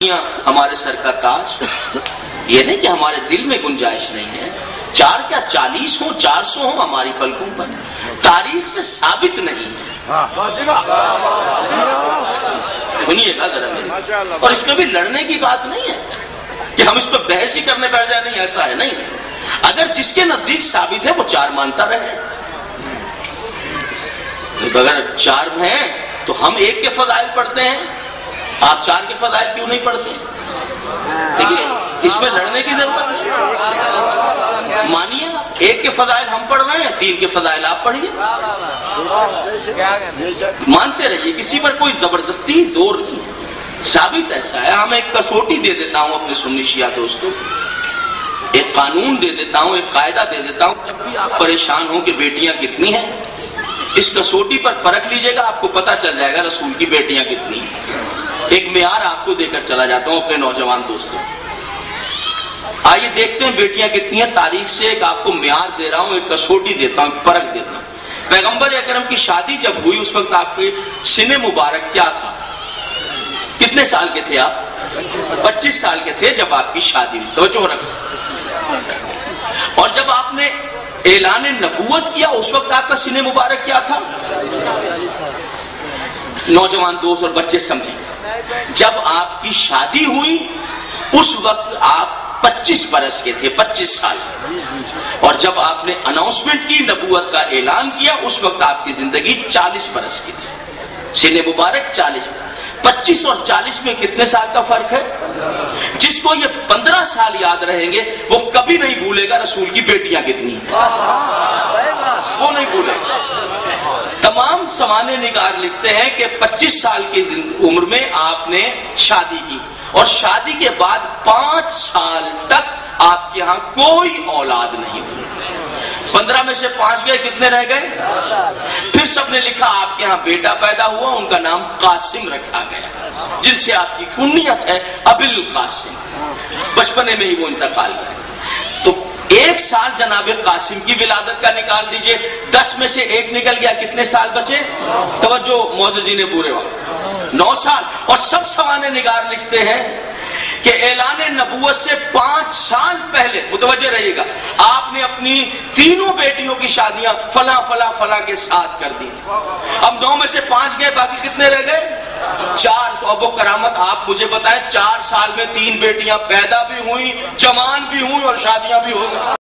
ہمارے سر کا تاج. یہ نہیں کہ ہمارے دل میں گنجائش نہیں ہے. 4 کیا 40 ہوں 400 ہوں ہماری پلکوں پر تاریخ سے ثابت نہیں ہے. سنیے گا ذرا میری. اور اس میں بھی لڑنے کی بات نہیں ہے کہ ہم اس پہ بحث ہی کرنے بیٹھ جائیں. نہیں ایسا ہے نہیں ہے. اگر جس کے نزدیک ثابت ہے وہ 4 مانتا رہے. اگر 4 ہیں تو ہم 1 کے فضائل پڑھتے ہیں, آپ 4 کے فضائل کیوں نہیں پڑھتے؟ دیکھیے اس میں لڑنے کی ضرورت نہیں. مانیے 1 کے فضائل ہم پڑھ رہے ہیں, 3 کے فضائل آپ پڑھیے. مانتے رہیے, کسی پر کوئی زبردستی زور نہیں ہے. ثابت ایسا ہے. ہم ایک کسوٹی دے دیتا ہوں اپنے سنی شیعہ دوستوں, ایک قانون دے دیتا ہوں, ایک قاعدہ دے دیتا ہوں. جب بھی آپ پریشان ہوں کہ بیٹیاں کتنی ہیں, اس کسوٹی پر پرکھ لیجئے گا, آپ کو پتا چل جائے گا رسول کی بیٹیاں کتنی ہیں. ایک معیار آپ کو دے کر چلا جاتا ہوں اپنے نوجوان دوستوں. آئیے دیکھتے ہیں بیٹیاں کتنی ہیں. تاریخ سے ایک آپ کو معیار دے رہا ہوں, ایک کسوٹی دیتا ہوں, ایک پرکھ دیتا ہوں. پیغمبر اکرم کی شادی جب ہوئی اس وقت آپ کے سن مبارک کیا تھا؟ کتنے سال کے تھے آپ؟ 25 سال کے تھے جب آپ کی شادی ہوئی. توجہ رکھو. اور جب آپ نے اعلان نبوت کیا اس وقت آپ کا سن مبارک کیا تھا؟ نوجوان دوست اور بچے سمجھیں, جب آپ کی شادی ہوئی اس وقت آپ 25 برس کے تھے, 25 سال. اور جب آپ نے اناؤنسمنٹ کی, نبوت کا اعلان کیا, اس وقت آپ کی زندگی 40 برس کی تھی. سن مبارک 40. 25 اور 40 میں کتنے سال کا فرق ہے؟ جس کو یہ 15 سال یاد رہیں گے وہ کبھی نہیں بھولے گا رسول کی بیٹیاں کتنی ہیں. وہ نہیں بھولے گا. تمام سوانح نگار لکھتے ہیں کہ 25 سال کی عمر میں آپ نے شادی کی, اور شادی کے بعد 5 سال تک آپ کے ہاں کوئی اولاد نہیں ہوئی. 15 میں سے 5 گئے, کتنے رہ گئے؟ پھر سب نے لکھا آپ کے ہاں بیٹا پیدا ہوا, ان کا نام قاسم رکھا گیا, جن سے آپ کی کنیت ہے ابو القاسم. بچپنے میں ہی وہ انتقال کرے. تو 1 سال جناب قاسم کی ولادت کا نکال دیجئے, 10 میں سے 1 نکل گیا, کتنے سال بچے؟ توجہ معززین پورے وقت 9 سال. اور سب سوانح نگار لکھتے ہیں کہ اعلان نبوت سے 5 سال پہلے, متوجہ رہیے گا, آپ نے اپنی تینوں بیٹیوں کی شادیاں فلاں فلاں فلاں کے ساتھ کر دی. اب 9 میں سے 5 گئے, باقی کتنے رہ گئے؟ 4. تو اب وہ کرامت آپ مجھے بتائیں, 4 سال میں 3 بیٹیاں پیدا بھی ہوئیں, جوان بھی ہوئیں اور شادیاں بھی ہو گئی.